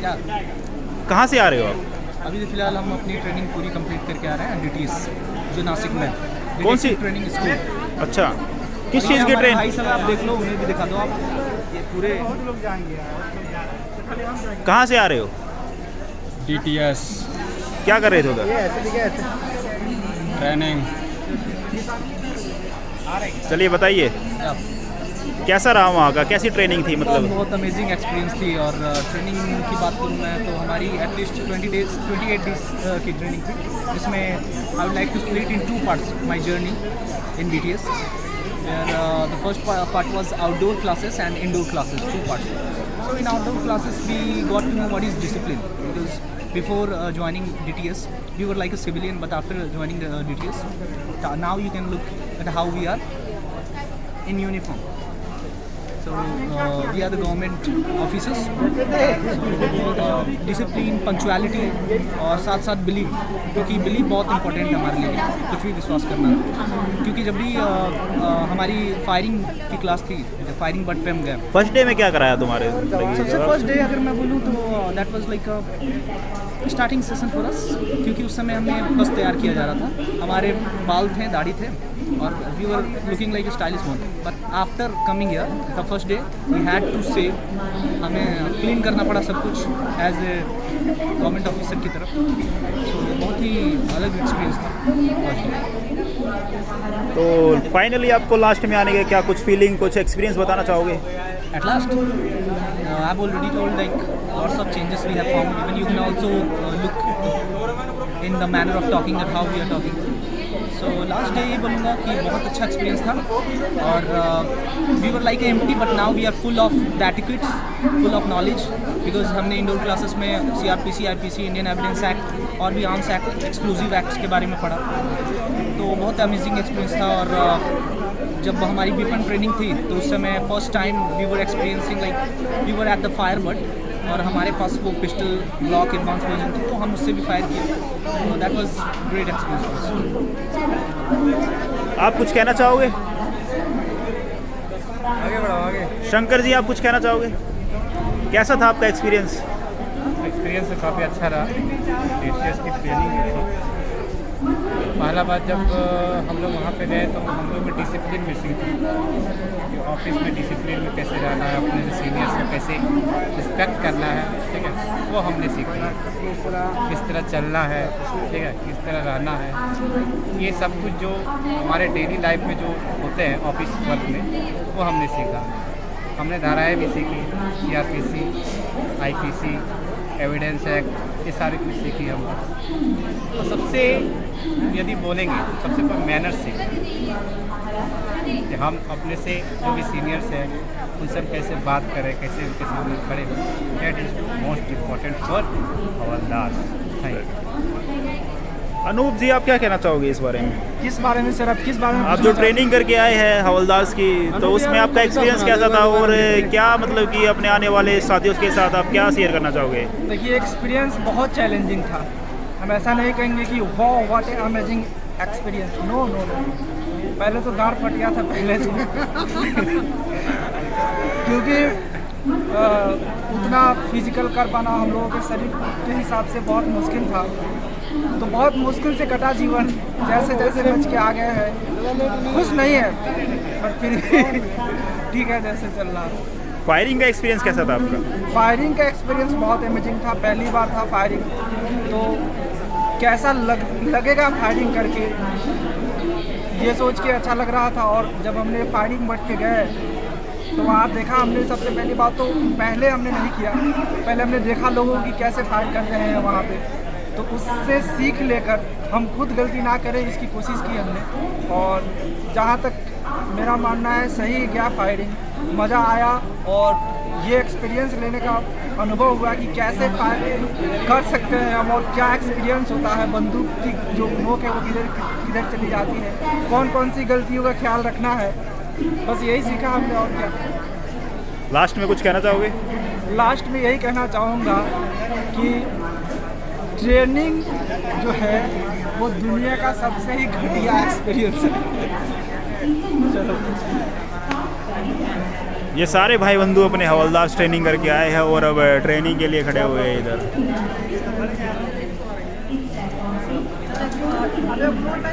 क्या कहाँ से आ रहे हो आप? अभी तो फिलहाल हम अपनी ट्रेनिंग पूरी कंप्लीट करके आ रहे हैं DTS जो नासिक में है। कौन सी ट्रेनिंग स्कूल? अच्छा, किस चीज़ की भाई ट्रेन? साहब आप देख लो, उन्हें भी दिखा दो आप। ये पूरे कहाँ से आ रहे हो? DTS क्या कर रहे थे उधर? ट्रेनिंग। चलिए बताइए, कैसा रहा वहाँ का, कैसी ट्रेनिंग थी मतलब? बहुत अमेजिंग एक्सपीरियंस थी। और ट्रेनिंग की बात करूँ मैं तो हमारी एटलीस्ट 28 डेज की ट्रेनिंग थी, जिसमें I would like to split in 2 parts my journey in DTS, where the first part was outdoor classes and indoor classes, 2 parts. So in outdoor classes we got to know what is discipline, because before joining DTS we were like a civilian, but after joining the DTS now you can look at how we are in uniform. So we are the government officers. So discipline, punctuality और साथ साथ believe, क्योंकि believe बहुत important है हमारे लिए, कुछ भी विश्वास करना। क्योंकि जब भी हमारी फायरिंग की क्लास थी, फायरिंग बट पे हम गए, फर्स्ट डे में क्या कराया तुम्हारे? सबसे फर्स्ट डे अगर मैं बोलूँ तो that was like starting session for us, क्योंकि उस समय हमें बस तैयार किया जा रहा था। हमारे बाल थे, दाढ़ी थे और we were looking like a stylish one, but after coming here the first day we had to shave, हमें क्लीन करना पड़ा सब कुछ एज ए गवर्नमेंट ऑफिसर की तरफ। तो ये बहुत ही अलग एक्सपीरियंस था फर्स्ट डे। तो फाइनली आपको लास्ट में आने के क्या कुछ फीलिंग, कुछ एक्सपीरियंस बताना चाहोगे? At last, I've already told like lots of changes we have found. Even you can also look in the manner of talking at how we are talking. So last day ये बोलूँगा कि बहुत अच्छा experience था और we were like empty, but now we are full of the etiquettes, full of knowledge, because हमने indoor classes में CRPC, IPC, Indian evidence act और भी आर्म्स एक्ट, एक्सप्लोजिव एक्ट्स के बारे में पढ़ा। तो बहुत अमेजिंग एक्सपीरियंस था। और जब हमारी वेपन ट्रेनिंग थी तो उस समय first time we were experiencing like we were at the fire but, और हमारे पास वो पिस्टल ब्लॉक एडवांस वर्जन थी, तो हम उससे भी फायर किए। तो दैट वाज ग्रेट एक्सपीरियंस। आप कुछ कहना चाहोगे? आगे बढ़ाओ आगे। शंकर जी, आप कुछ कहना चाहोगे? कैसा था आपका एक्सपीरियंस? एक्सपीरियंस तो काफ़ी अच्छा रहा। DTS की ट्रेनिंग थी। पहला बात जब हम लोग वहाँ पे गए तो हम लोग को डिसिप्लिन भी सीखी कि ऑफिस में डिसिप्लिन में कैसे रहना है, अपने सीनियर्स को कैसे रिस्पेक्ट करना है, ठीक है, वो हमने सीखा। किस तरह चलना है, ठीक है, किस तरह रहना है, ये सब कुछ जो हमारे डेली लाइफ में जो होते हैं ऑफिस वर्क में, वो हमने सीखा। हमने धाराएँ भी सीखी, CRPC, IPC, एविडेंस एक्ट, ये सारी कुछ सीखी हम। और सबसे यदि बोलेंगे सबसे पहले मैनर्स सीखें कि हम अपने से जो भी सीनियर्स हैं उनसे कैसे बात करें, कैसे उनके सामने खड़े हों। That is most important for havildar. Thank you. Anup ji, आप क्या कहना चाहोगे इस बारे में? किस बारे में सर? आप किस बारे में? आप जो ट्रेनिंग करके आए हैं हवलदार की, तो उसमें आपका एक्सपीरियंस कैसा था और क्या मतलब कि अपने आने वाले साथियों के साथ आप क्या शेयर करना चाहोगे? देखिए, एक्सपीरियंस बहुत चैलेंजिंग था। हम ऐसा नहीं कहेंगे कि वाह what a amazing experience, no no no. पहले तो दाढ़ फट गया था पहले तो क्योंकि उतना फिजिकल कर पाना हम लोगों के शरीर के हिसाब से बहुत मुश्किल था। तो बहुत मुश्किल से कटा जीवन, जैसे जैसे बच के आ गए हैं। खुश नहीं है पर फिर भी ठीक है, जैसे चल रहा है। फायरिंग का एक्सपीरियंस कैसा था आपका? फायरिंग का एक्सपीरियंस बहुत अमेजिंग था। पहली बार था फायरिंग, तो कैसा लगेगा फायरिंग करके, ये सोच के अच्छा लग रहा था। और जब हमने फायरिंग बट के गए तो वहाँ देखा हमने, सबसे पहली बात तो पहले हमने नहीं किया, पहले हमने देखा लोगों की कैसे फायर कर रहे हैं वहाँ पे, तो उससे सीख लेकर हम खुद गलती ना करें इसकी कोशिश की हमने। और जहाँ तक मेरा मानना है सही गया फायरिंग, मज़ा आया। और ये एक्सपीरियंस लेने का अनुभव हुआ कि कैसे फायर कर सकते हैं हम, और क्या एक्सपीरियंस होता है, बंदूक की जो नोक है वो किधर चली जाती है, कौन कौन सी गलतियों का ख्याल रखना है, बस यही सीखा हमने। और क्या लास्ट में कुछ कहना चाहोगे? लास्ट में यही कहना चाहूँगा कि ट्रेनिंग जो है वो दुनिया का सबसे ही घटिया एक्सपीरियंस है। चलो। ये सारे भाई बंधु अपने हवलदार ट्रेनिंग करके आए हैं और अब ट्रेनिंग के लिए खड़े हुए हैं इधर।